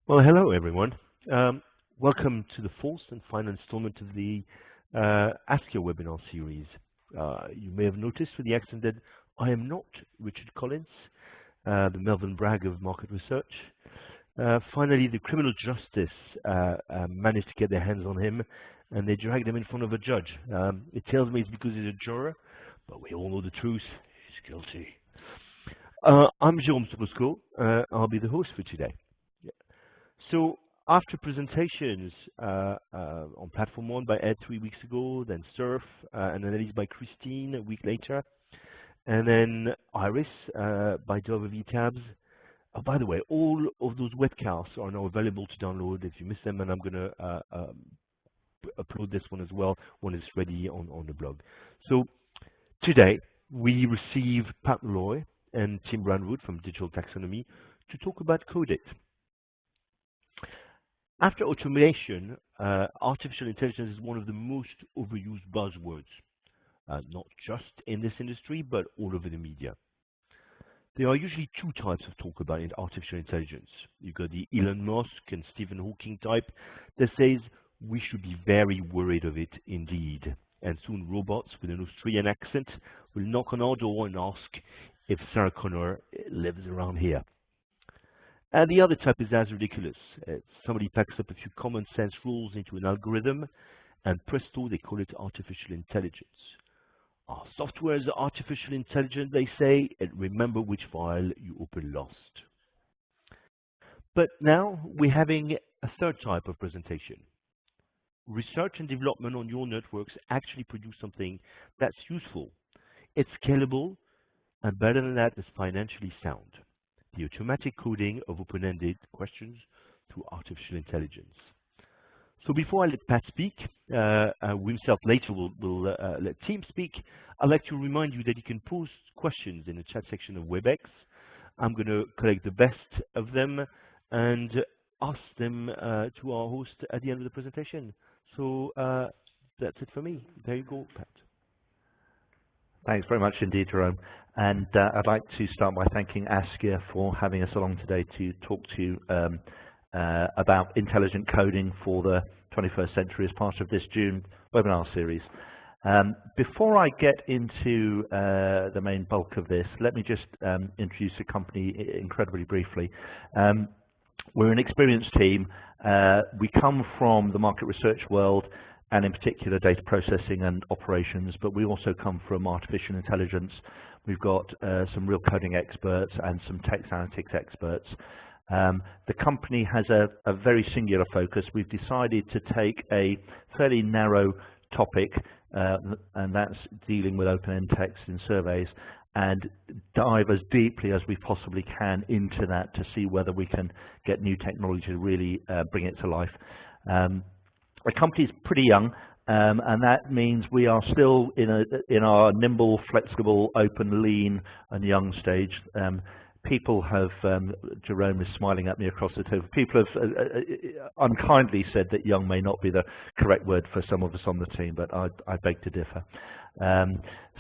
Well, hello everyone. Welcome to the fourth and final installment of the Askia webinar series. You may have noticed from the accent that I am not Richard Collins, the Melvin Bragg of market research. Finally, the criminal justice managed to get their hands on him, and they dragged him in front of a judge. It tells me it's because he's a juror, but we all know the truth. He's guilty. I'm Jérôme Soposco. I'll be the host for today. So after presentations on Platform 1 by Ed 3 weeks ago, then Surf, and analysis by Christine a week later, and then Iris by Dover VTabs. By the way, all of those webcasts are now available to download if you miss them, and I'm going to upload this one as well when it's ready on the blog. So today we receive Pat Malloy and Tim Brandwood from Digital Taxonomy to talk about Codeit. After automation, artificial intelligence is one of the most overused buzzwords, not just in this industry, but all over the media. There are usually two types of talk about artificial intelligence. You've got the Elon Musk and Stephen Hawking type that says we should be very worried of it indeed. And soon robots with an Australian accent will knock on our door and ask if Sarah Connor lives around here. And the other type is as ridiculous. Somebody packs up a few common sense rules into an algorithm, and presto, they call it artificial intelligence. Our software is artificial intelligence, they say, and remember which file you open last. But now we're having a third type of presentation. Research and development on your networks actually produce something that's useful. It's scalable, and better than that, it's financially sound. The automatic coding of open-ended questions through artificial intelligence. So before I let Pat speak, himself later will let Tim speak, I'd like to remind you that you can post questions in the chat section of WebEx. I'm going to collect the best of them and ask them to our host at the end of the presentation. So that's it for me. There you go, Pat. Thanks very much indeed, Jerome. And I'd like to start by thanking Askia for having us along today to talk to you about intelligent coding for the 21st century as part of this June webinar series. Before I get into the main bulk of this, let me just introduce the company incredibly briefly. We're an experienced team. We come from the market research world, and in particular data processing and operations, but we also come from artificial intelligence. We've got some real coding experts and some text analytics experts. The company has a very singular focus. We've decided to take a fairly narrow topic, and that's dealing with open-end text in surveys, and dive as deeply as we possibly can into that to see whether we can get new technology to really bring it to life. The company is pretty young, and that means we are still in our nimble, flexible, open, lean, and young stage. People have, Jerome is smiling at me across the table, people have unkindly said that young may not be the correct word for some of us on the team, but I beg to differ.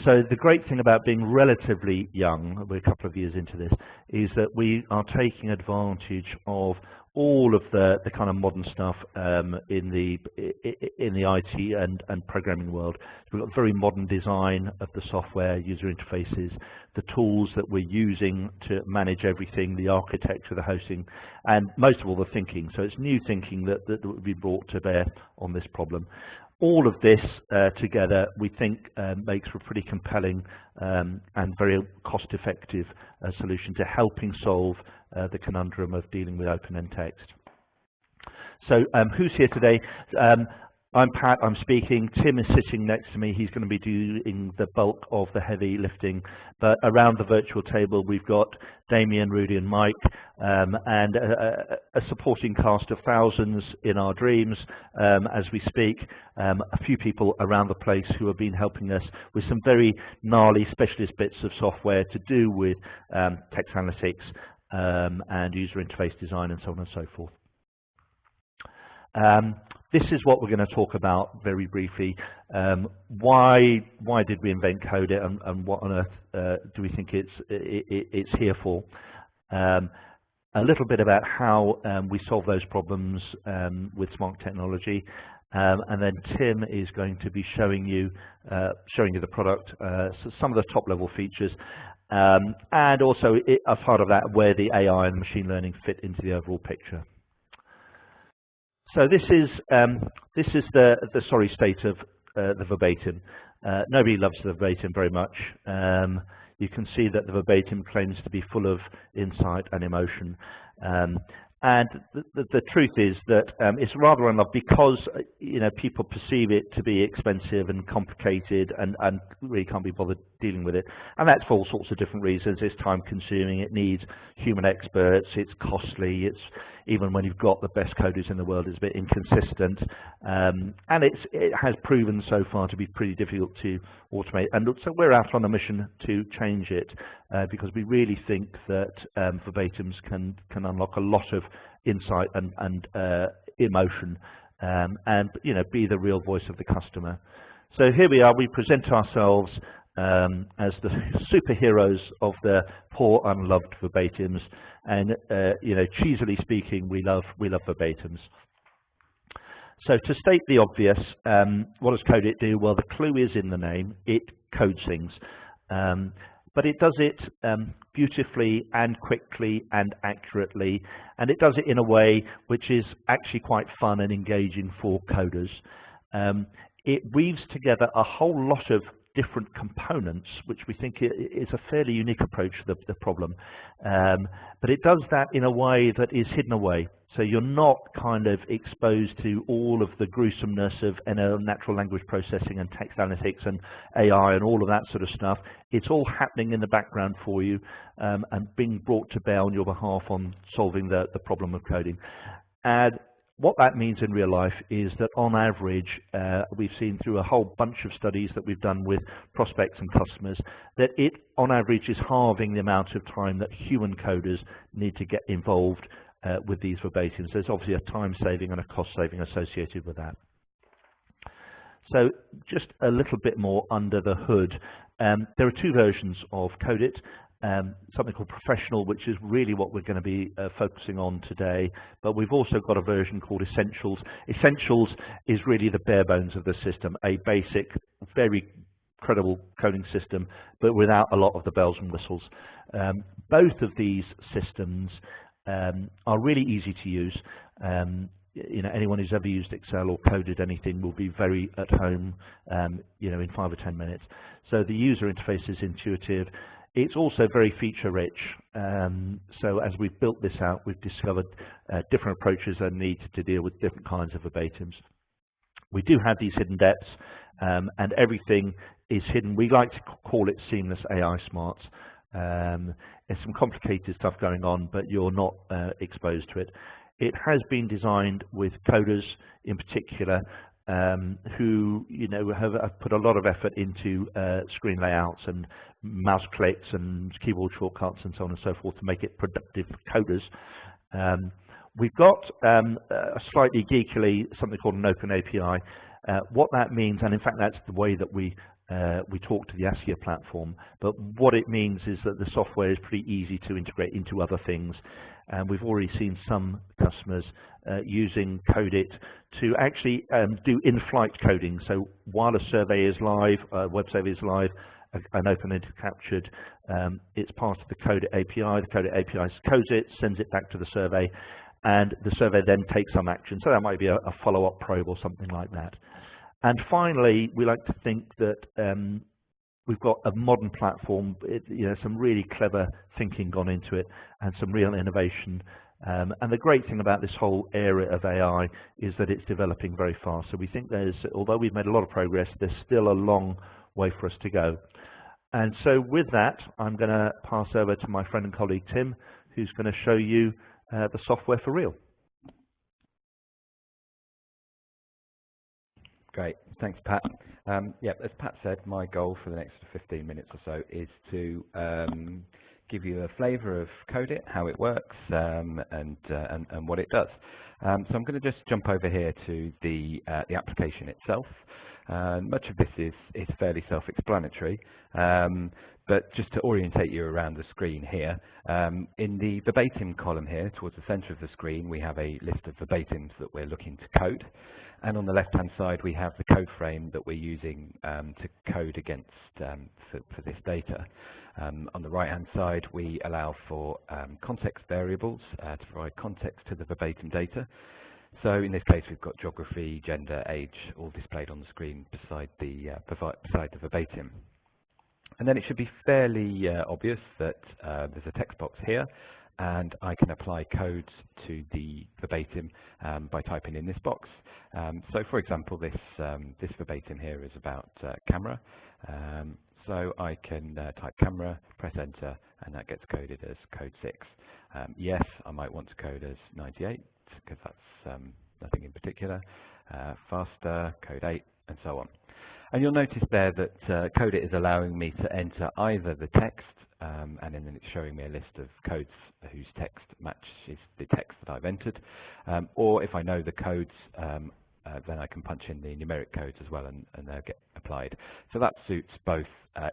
So the great thing about being relatively young, we're a couple of years into this, is that we are taking advantage of all of the kind of modern stuff in the IT and programming world. We've got very modern design of the software, user interfaces, the tools that we're using to manage everything, the architecture, the hosting, and most of all the thinking. So it's new thinking that will be brought to bear on this problem. All of this together, we think, makes for a pretty compelling and very cost-effective solution to helping solve the conundrum of dealing with open-end text. So who's here today? I'm Pat, I'm speaking. Tim is sitting next to me. He's going to be doing the bulk of the heavy lifting. But around the virtual table, we've got Damien, Rudy, and Mike, and a supporting cast of thousands in our dreams as we speak. A few people around the place who have been helping us with some very gnarly specialist bits of software to do with text analytics and user interface design and so on and so forth. This is what we're going to talk about very briefly. Why did we invent Codeit, and what on earth do we think it's here for? a little bit about how we solve those problems with smart technology, and then Tim is going to be showing you the product, so some of the top level features, and also as part of that where the AI and machine learning fit into the overall picture. So this is the sorry state of the verbatim. Nobody loves the verbatim very much. You can see that the verbatim claims to be full of insight and emotion. And the truth is that it's rather unloved because people perceive it to be expensive and complicated and really can't be bothered dealing with it. And that's for all sorts of different reasons. It's time consuming, it needs human experts, it's costly, it's even when you've got the best coders in the world, it's a bit inconsistent. And it has proven so far to be pretty difficult to automate. And so we're out on a mission to change it because we really think that verbatims can unlock a lot of insight and emotion and be the real voice of the customer. So here we are, we present ourselves as the superheroes of the poor unloved verbatims, and cheesily speaking, we love verbatims. So to state the obvious, what does Codeit do? Well, the clue is in the name. It codes things, but it does it beautifully and quickly and accurately, and it does it in a way which is actually quite fun and engaging for coders. It weaves together a whole lot of different components, which we think is a fairly unique approach to the problem. But it does that in a way that is hidden away. So you're not kind of exposed to all of the gruesomeness of natural language processing and text analytics and AI and all of that sort of stuff. It's all happening in the background for you and being brought to bear on your behalf on solving the problem of coding. And what that means in real life is that on average, we've seen through a whole bunch of studies that we've done with prospects and customers, that it on average is halving the amount of time that human coders need to get involved with these verbatims. There's obviously a time saving and a cost saving associated with that. So just a little bit more under the hood. There are two versions of Codeit. Something called Professional, which is really what we're going to be focusing on today, but we've also got a version called Essentials. Essentials is really the bare bones of the system, a basic, very credible coding system, but without a lot of the bells and whistles. Both of these systems are really easy to use. Anyone who's ever used Excel or coded anything will be very at home, in 5 or 10 minutes. So the user interface is intuitive. It's also very feature-rich. So as we've built this out, we've discovered different approaches and needs to deal with different kinds of verbatims. We do have these hidden depths, and everything is hidden. We like to call it seamless AI smarts. There's some complicated stuff going on, but you're not exposed to it. It has been designed with coders in particular who have put a lot of effort into screen layouts and mouse clicks and keyboard shortcuts and so on and so forth to make it productive for coders. We've got slightly geekily something called an open API. What that means, and in fact that's the way that we talk to the Askia platform, but what it means is that the software is pretty easy to integrate into other things. And we've already seen some customers using Codeit to actually do in-flight coding. So while a survey is live, a web survey is live, an open-ended captured, it's part of the Codeit API. The Codeit API codes it, sends it back to the survey, and the survey then takes some action. So that might be a follow-up probe or something like that. And finally, we like to think that we've got a modern platform, some really clever thinking gone into it and some real innovation. And the great thing about this whole area of AI is that it's developing very fast. So we think although we've made a lot of progress, there's still a long way for us to go. And so with that, I'm going to pass over to my friend and colleague Tim, who's going to show you the software for real. Great, thanks Pat. As Pat said, my goal for the next 15 minutes or so is to give you a flavour of Codeit, how it works, and what it does. So I'm going to just jump over here to the application itself. Much of this is fairly self-explanatory, But just to orientate you around the screen here, in the verbatim column here, towards the center of the screen, we have a list of verbatims that we're looking to code. And on the left-hand side, we have the code frame that we're using to code against for this data. On the right-hand side, we allow for context variables to provide context to the verbatim data. So in this case, we've got geography, gender, age, all displayed on the screen beside the verbatim. And then it should be fairly obvious that there's a text box here, and I can apply codes to the verbatim by typing in this box. So for example, this verbatim here is about camera. So I can type camera, press enter, and that gets coded as code 6. Yes, I might want to code as 98, because that's nothing in particular. Faster, code 8, and so on. And you'll notice there that Codeit is allowing me to enter either the text, and then it's showing me a list of codes whose text matches the text that I've entered, or if I know the codes, then I can punch in the numeric codes as well, and they'll get applied. So that suits both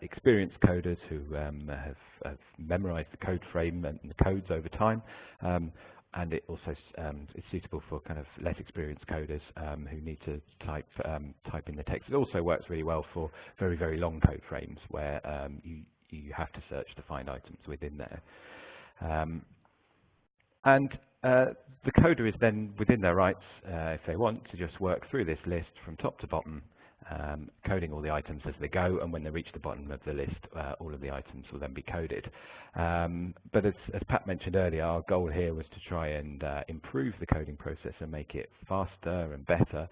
experienced coders who have memorized the code frame and the codes over time, and it also is suitable for kind of less experienced coders who need to type in the text. It also works really well for very, very long code frames where you have to search to find items within there. And the coder is then within their rights, if they want, to just work through this list from top to bottom, coding all the items as they go, and when they reach the bottom of the list, all of the items will then be coded. But as Pat mentioned earlier, our goal here was to try and improve the coding process and make it faster and better.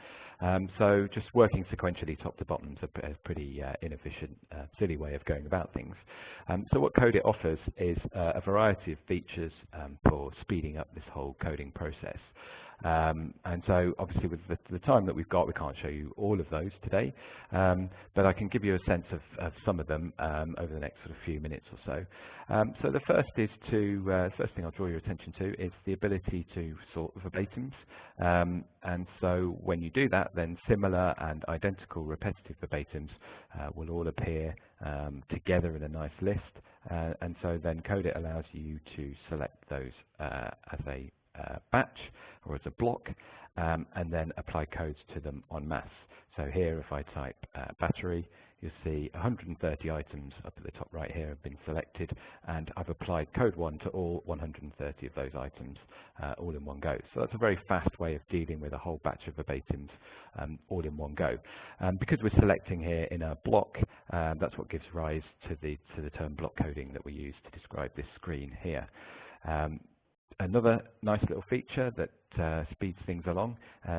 So just working sequentially top to bottom is a pretty inefficient, silly way of going about things. So what Codeit offers is a variety of features for speeding up this whole coding process. And so obviously with the time that we've got, we can't show you all of those today, but I can give you a sense of some of them over the next sort of few minutes or so. So the first is first thing I'll draw your attention to is the ability to sort verbatims. And so when you do that, then similar and identical repetitive verbatims will all appear together in a nice list. And so then Codeit allows you to select those as a batch or as a block, and then apply codes to them en masse. So here, if I type battery, you'll see 130 items up at the top right here have been selected, and I've applied code 1 to all 130 of those items all in one go. So that's a very fast way of dealing with a whole batch of verbatims all in one go. Because we're selecting here in a block, that's what gives rise to the term block coding that we use to describe this screen here. Another nice little feature that speeds things along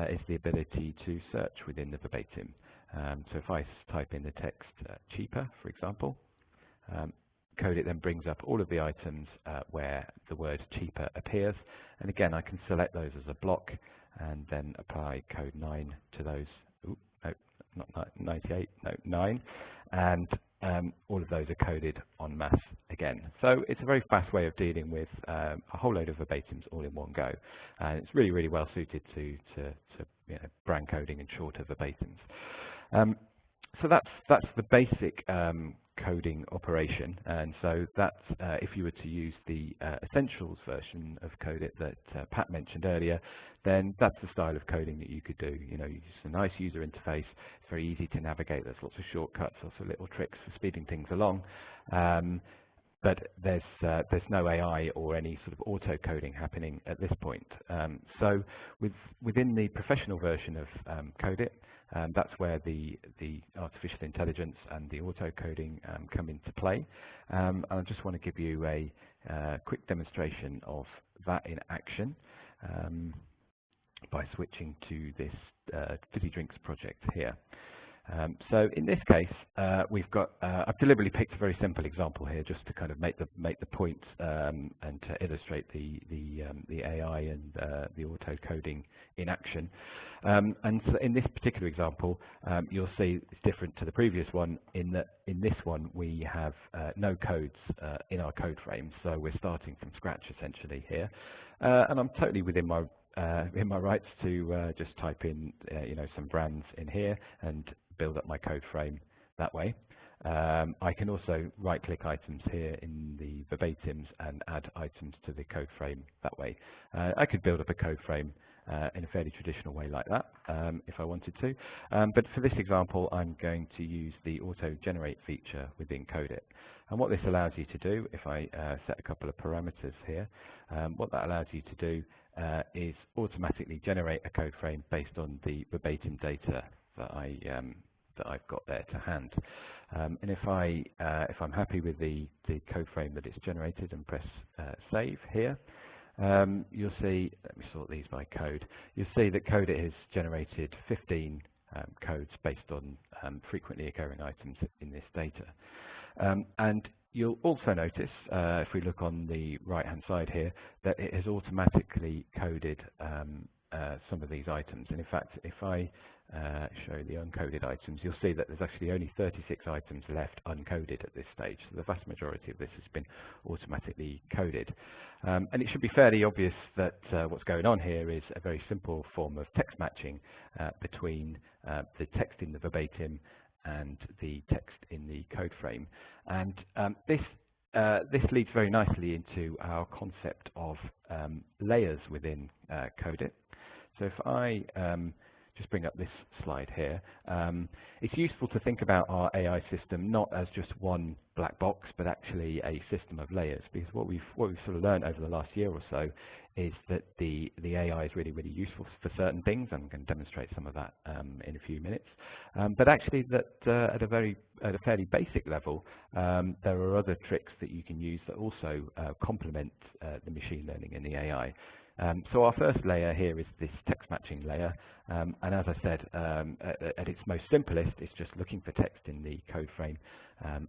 is the ability to search within the verbatim. So if I type in the text cheaper, for example, Codeit then brings up all of the items where the word cheaper appears. And again, I can select those as a block and then apply code 9 to those. Ooh, no, not 98, no, 9. And all of those are coded en masse again. So it's a very fast way of dealing with a whole load of verbatims all in one go. And it's really, really well suited to you know, brand coding and shorter verbatims. So that's the basic coding operation. And so that's, if you were to use the essentials version of Codeit that Pat mentioned earlier, then that's the style of coding that you could do. You know, use a nice user interface. It's very easy to navigate. There's lots of shortcuts, lots of little tricks for speeding things along. But there's no AI or any sort of auto coding happening at this point. So within the professional version of Codeit, that's where the artificial intelligence and the auto coding come into play. And I just want to give you a quick demonstration of that in action by switching to this Fizzy Drinks project here. So in this case, we've got, I've deliberately picked a very simple example here just to kind of make the point and to illustrate the AI and the auto coding in action. And so in this particular example, you'll see it's different to the previous one in that in this one we have no codes in our code frame, so we're starting from scratch essentially here. And I'm totally within my rights to just type in you know, some brands in here and build up my code frame that way. I can also right-click items here in the verbatims and add items to the code frame that way. I could build up a code frame in a fairly traditional way like that if I wanted to. But for this example, I'm going to use the auto-generate feature within Codeit. And what this allows you to do, if I set a couple of parameters here, what that allows you to do is automatically generate a code frame based on the verbatim data that I've got there to hand. And if I'm happy with the code frame that it's generated and press save here, you'll see, let me sort these by code, you'll see that Codeit has generated 15 codes based on frequently occurring items in this data. And you'll also notice, if we look on the right-hand side here, that it has automatically coded some of these items. And in fact, if I show the uncoded items, you'll see that there's actually only 36 items left uncoded at this stage. So the vast majority of this has been automatically coded. And it should be fairly obvious that what's going on here is a very simple form of text matching between the text in the verbatim and the text in the code frame. And this leads very nicely into our concept of layers within Codeit. So if I just bring up this slide here, it's useful to think about our AI system not as just one black box, but actually a system of layers. Because what we've sort of learned over the last year or so is that the AI is really, really useful for certain things. I'm going to demonstrate some of that in a few minutes. But actually, that at a fairly basic level, there are other tricks that you can use that also complement the machine learning and the AI. So our first layer here is this text matching layer, and as I said, at its most simplest, it's just looking for text in the code frame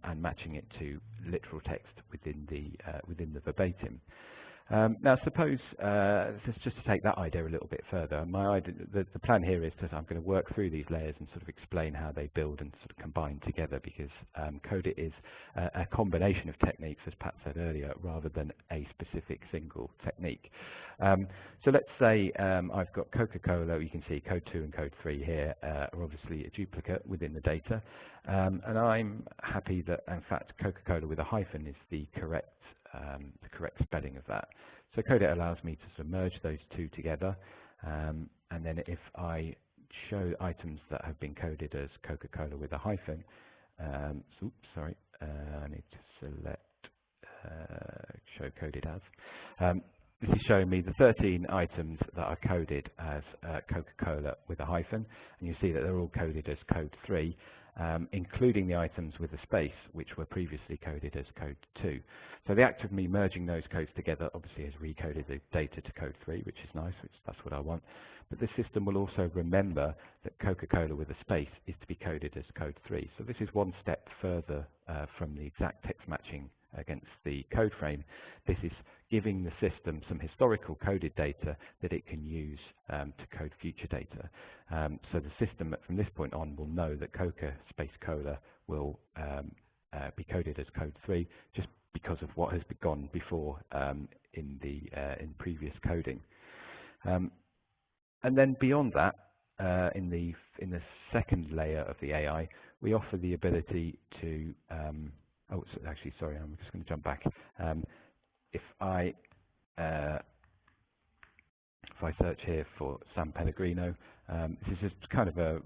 and matching it to literal text within the verbatim. Now, suppose just to take that idea a little bit further, the plan here is that I'm going to work through these layers and sort of explain how they build and sort of combine together, because Codeit is a combination of techniques, as Pat said earlier, rather than a specific single technique. So let's say I've got Coca-Cola. You can see code 2 and code 3 here are obviously a duplicate within the data, and I'm happy that, in fact, Coca-Cola with a hyphen is the correct spelling of that. So Codeit allows me to sort of merge those two together, and then if I show items that have been coded as Coca-Cola with a hyphen, oops, sorry, I need to select show coded as. This is showing me the 13 items that are coded as Coca-Cola with a hyphen, and you see that they're all coded as code 3, including the items with a space, which were previously coded as code 2. So the act of me merging those codes together obviously has recoded the data to code 3, which is nice, that's what I want. But the system will also remember that Coca-Cola with a space is to be coded as code 3. So this is one step further from the exact text matching against the code frame. This is giving the system some historical coded data that it can use to code future data. So the system from this point on will know that Coca space Cola will be coded as code 3 just because of what has gone before in previous coding. And then beyond that, in the second layer of the AI, we offer the ability to oh, actually, sorry, I'm just going to jump back. If I search here for San Pellegrino, this is just kind of a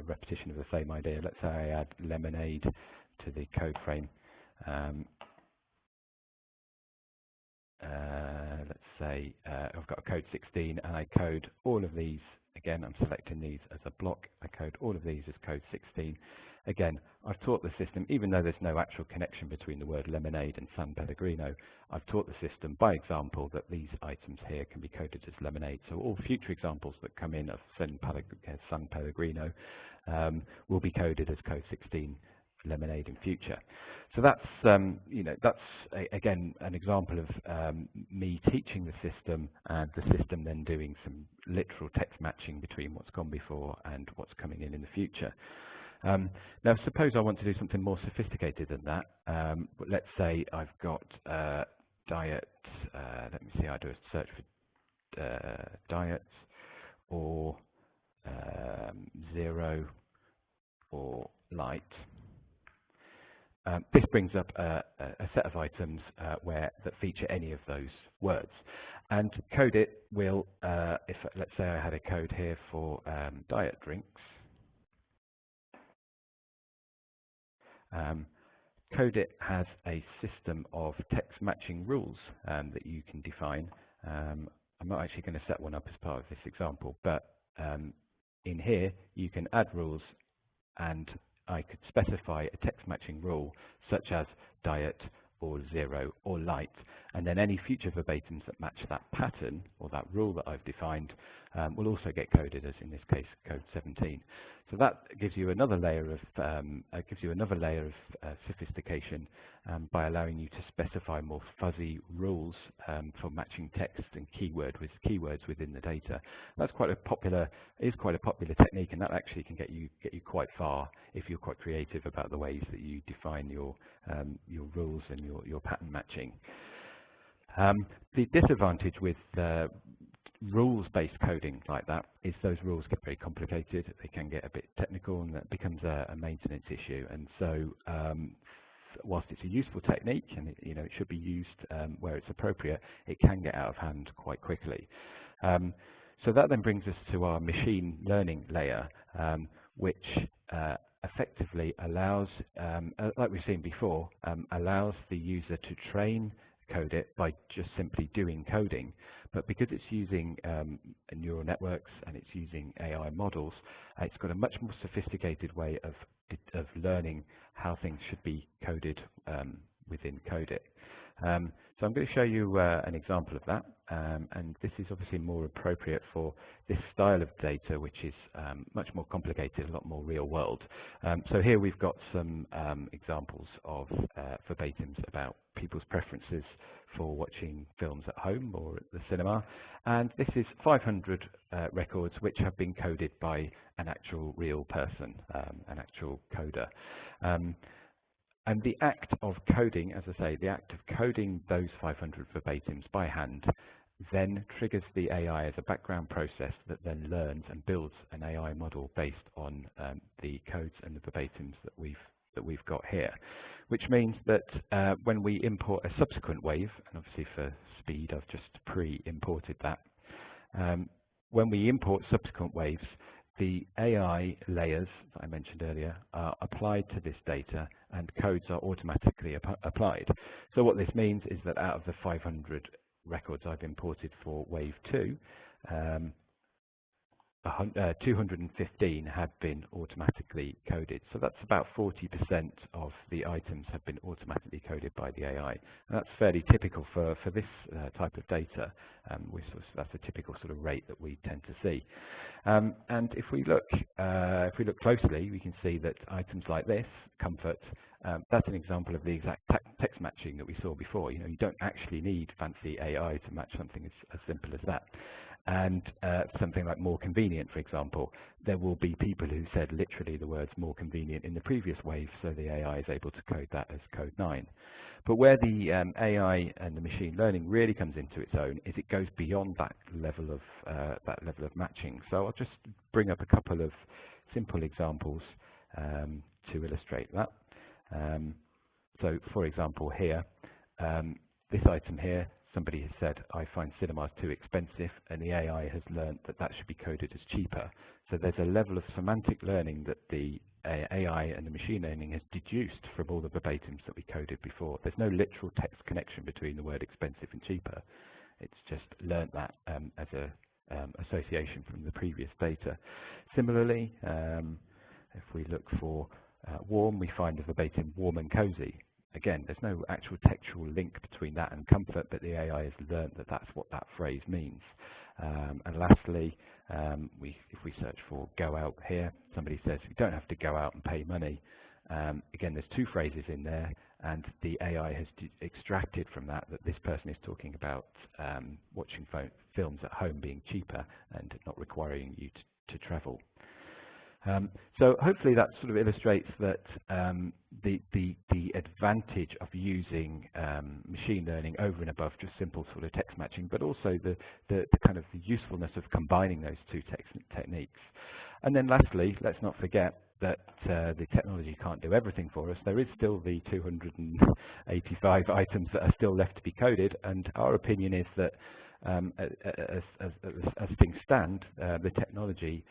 repetition of the same idea. Let's say I add lemonade to the code frame. Let's say I've got a code 16 and I code all of these. Again, I'm selecting these as a block. I code all of these as code 16. Again, I've taught the system, even though there's no actual connection between the word lemonade and San Pellegrino, I've taught the system by example that these items here can be coded as lemonade. So all future examples that come in of San Pellegrino will be coded as code 16 lemonade in future. So that's, again, an example of me teaching the system and the system then doing some literal text matching between what's gone before and what's coming in the future. Now, suppose I want to do something more sophisticated than that. Let's say I've got diet, let me see, I do a search for diets, or zero, or light. this brings up a set of items that feature any of those words. And Codeit will, if let's say I had a code here for diet drinks, Codeit has a system of text matching rules that you can define. I'm not actually going to set one up as part of this example, but in here you can add rules, and I could specify a text matching rule such as diet or 0 or light, and then any future verbatims that match that pattern or that rule that I've defined will also get coded as, in this case, code 17. So that gives you another layer of sophistication by allowing you to specify more fuzzy rules for matching text and keywords within the data. That's quite a popular technique, and that actually can get you quite far if you're quite creative about the ways that you define your rules and your pattern matching. The disadvantage with rules-based coding like that is those rules get very complicated. They can get a bit technical, and that becomes a maintenance issue. And so, whilst it's a useful technique and it should be used where it's appropriate, it can get out of hand quite quickly. So that then brings us to our machine learning layer, which effectively allows, like we've seen before, allows the user to train Codeit by just simply doing coding. But because it's using neural networks and it's using AI models, it's got a much more sophisticated way of learning how things should be coded within Codeit. So I'm going to show you an example of that, and this is obviously more appropriate for this style of data, which is much more complicated, a lot more real world. So here we've got some examples of verbatims about people's preferences for watching films at home or at the cinema, and this is 500 records which have been coded by an actual real person, an actual coder. And the act of coding, as I say, the act of coding those 500 verbatims by hand then triggers the AI as a background process that then learns and builds an AI model based on the codes and the verbatims that we've got here. Which means that when we import a subsequent wave, and obviously for speed I've just pre-imported that, when we import subsequent waves, the AI layers that I mentioned earlier are applied to this data, and codes are automatically applied. So what this means is that out of the 500 records I've imported for wave 2, 215 have been automatically coded. So that's about 40% of the items have been automatically coded by the AI. And that's fairly typical for this type of data. That's a typical sort of rate that we tend to see. And if we look closely, we can see that items like this, comfort, that's an example of the exact text matching that we saw before. You don't actually need fancy AI to match something as simple as that. And something like more convenient, for example, there will be people who said literally the words more convenient in the previous wave, so the AI is able to code that as code 9. But where the AI and the machine learning really comes into its own is it goes beyond that level of matching. So I'll just bring up a couple of simple examples to illustrate that. So, for example, here, this item here, somebody has said, I find cinemas too expensive, and the AI has learned that that should be coded as cheaper. So there's a level of semantic learning that the AI and the machine learning has deduced from all the verbatims that we coded before. There's no literal text connection between the word expensive and cheaper. It's just learnt that as a association from the previous data. Similarly, if we look for warm, we find the verbatim warm and cozy. Again, there's no actual textual link between that and comfort, but the AI has learnt that that's what that phrase means. And lastly, if we search for go out here, somebody says you don't have to go out and pay money. Again, there's two phrases in there, and the AI has extracted from that this person is talking about watching films at home being cheaper and not requiring you to travel. So hopefully that sort of illustrates that the advantage of using machine learning over and above just simple sort of text matching, but also the kind of the usefulness of combining those two techniques. And then lastly, let's not forget that the technology can't do everything for us, there is still the 285 items that are still left to be coded, and our opinion is that as things stand, the technology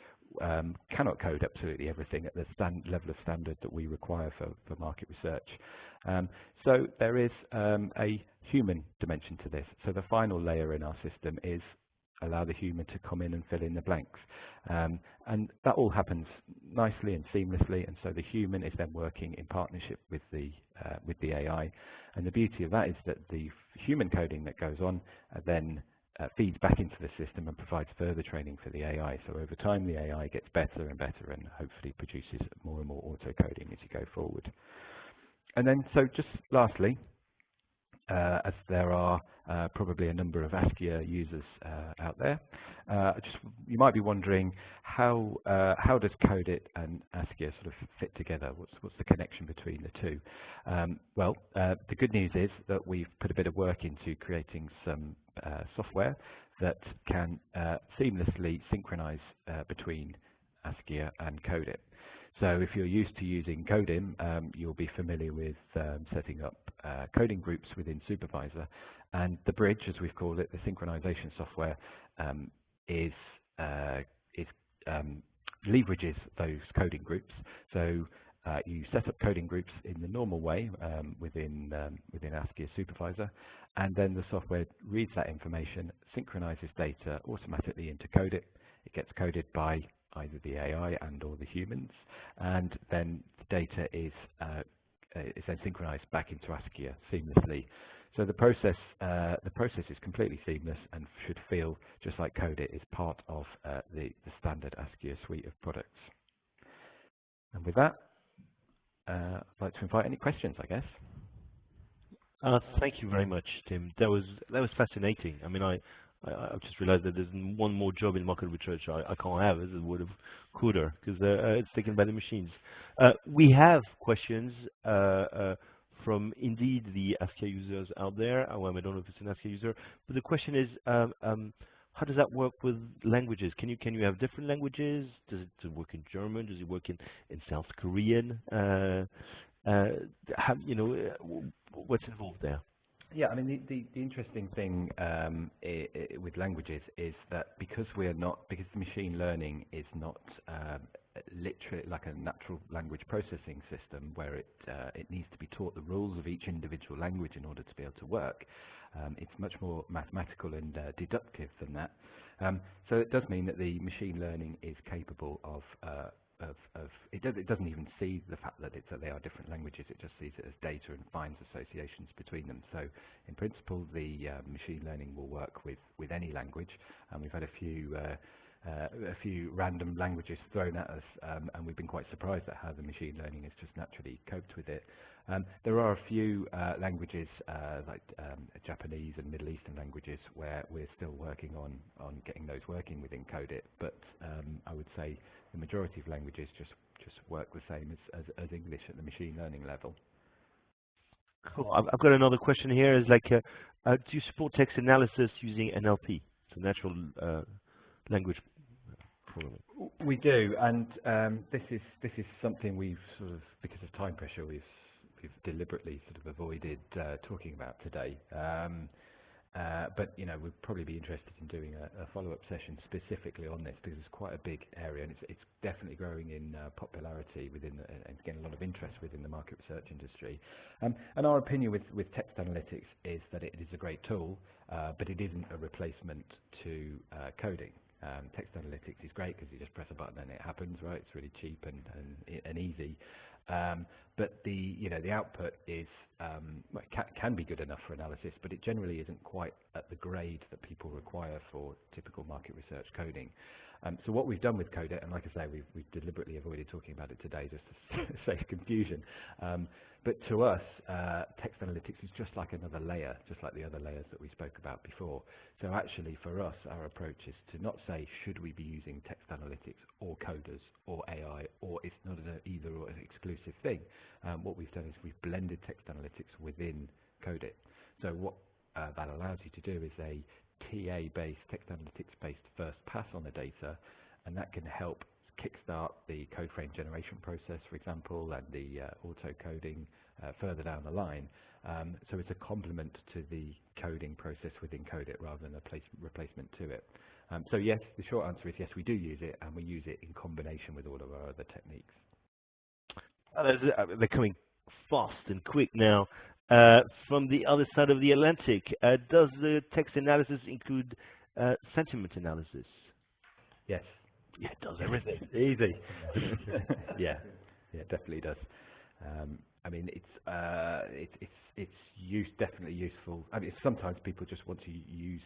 cannot code absolutely everything at the level of standard that we require for market research. So there is a human dimension to this. So the final layer in our system is allow the human to come in and fill in the blanks. And that all happens nicely and seamlessly, and so the human is then working in partnership with the AI. And the beauty of that is that the human coding that goes on then feeds back into the system and provides further training for the AI. So over time, the AI gets better and better and hopefully produces more and more auto-coding as you go forward. And then, so just lastly, as there are probably a number of Askia users out there, you might be wondering how does Codeit and Askia sort of fit together? What's the connection between the two? Well, the good news is that we've put a bit of work into creating some software that can seamlessly synchronize between Askia and Codeit. So if you're used to using Codim, you'll be familiar with setting up coding groups within Supervisor. And the bridge, as we've called it, the synchronization software, leverages those coding groups. So you set up coding groups in the normal way within Askia Supervisor, and then the software reads that information, synchronizes data automatically into Codeit. It gets coded by either the AI and or the humans, and then the data is then synchronized back into Askia seamlessly. So the process is completely seamless and should feel just like Codeit is part of the standard Askia suite of products. And with that, I'd like to invite any questions, I guess. Thank you very much, Tim. That was fascinating. I mean, I've just realized that there's one more job in market research I can't have as a word of coder, because it's taken by the machines. We have questions from indeed the Askia users out there. I don't know if it's an Askia user, but the question is, how does that work with languages? Can you have different languages? Does it work in German? Does it work in South Korean? What's involved there? Yeah, I mean, the interesting thing with languages is that because the machine learning is not literally like a natural language processing system where it needs to be taught the rules of each individual language in order to be able to work. It's much more mathematical and deductive than that. So it does mean that the machine learning is capable of it doesn't even see the fact that they are different languages. It just sees it as data and finds associations between them. So in principle, the machine learning will work with any language, and we've had a few random languages thrown at us, and we've been quite surprised at how the machine learning has just naturally coped with it. There are a few languages like Japanese and Middle Eastern languages where we're still working on getting those working within Codeit, but I would say the majority of languages just work the same as English at the machine learning level. Cool. I've got another question here. Is like, do you support text analysis using NLP, so natural language programming? We do, and this is something we've sort of, because of time pressure, we've deliberately sort of avoided talking about today. But we'd probably be interested in doing a follow-up session specifically on this, because it's quite a big area and it's definitely growing in popularity and getting a lot of interest within the market research industry. And our opinion with text analytics is that it is a great tool, but it isn't a replacement to coding. Text analytics is great because you just press a button and it happens, right? It's really cheap and easy. But the output is can be good enough for analysis, but it generally isn't quite at the grade that people require for typical market research coding. So what we've done with Codeit, and like I say, we've deliberately avoided talking about it today just to save confusion. But to us, text analytics is just like another layer, just like the other layers that we spoke about before. So actually, for us, our approach is to not say, should we be using text analytics or coders or AI, or it's not an either or an exclusive thing. What we've done is we've blended text analytics within Codeit. So what that allows you to do is a TA-based, text analytics-based first pass on the data, and that can help kickstart the code frame generation process, for example, and the auto coding further down the line. So it's a complement to the coding process within Codeit rather than a replacement to it. So yes, the short answer is yes, we do use it, and we use it in combination with all of our other techniques. They're coming fast and quick now. From the other side of the Atlantic, does the text analysis include sentiment analysis? Yes. Yeah, it does everything. Easy. Yeah, it definitely does. I mean, it's definitely useful. I mean, sometimes people just want to use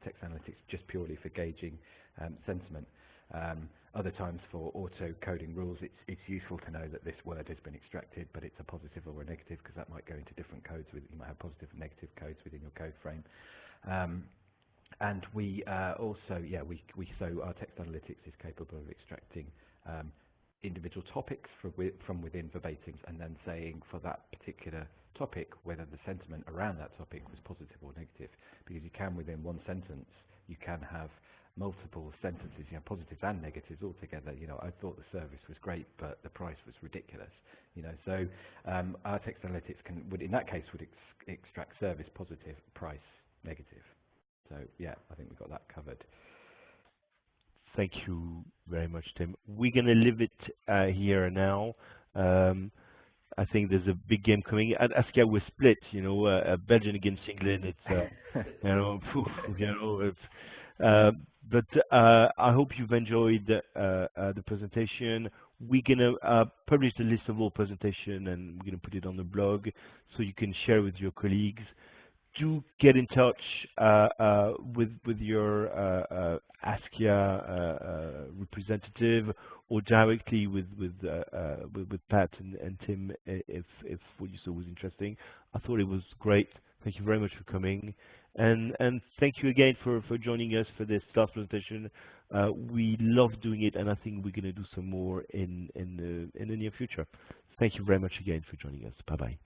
text analytics just purely for gauging sentiment. Other times for auto coding rules, it's useful to know that this word has been extracted, but it's a positive or a negative, because that might go into different codes. You might have positive and negative codes within your code frame. And we also, so our text analytics is capable of extracting individual topics from within verbatims, and then saying for that particular topic whether the sentiment around that topic was positive or negative. Because you can, within one sentence, you can have multiple sentences, positives and negatives all together. I thought the service was great, but the price was ridiculous. So our text analytics would in that case extract service positive, price negative. So yeah, I think we've got that covered. Thank you very much, Tim. We're going to leave it here now. I think there's a big game coming. At Askia, we're split. Belgium against England. It's but I hope you've enjoyed the presentation. We're going to publish the list of all presentations, and we're going to put it on the blog so you can share with your colleagues. Do get in touch with your Askia representative, or directly with Pat and Tim if what you saw was interesting. I thought it was great. Thank you very much for coming, and thank you again for joining us for this last presentation. We love doing it, and I think we're going to do some more in the near future. Thank you very much again for joining us. Bye bye.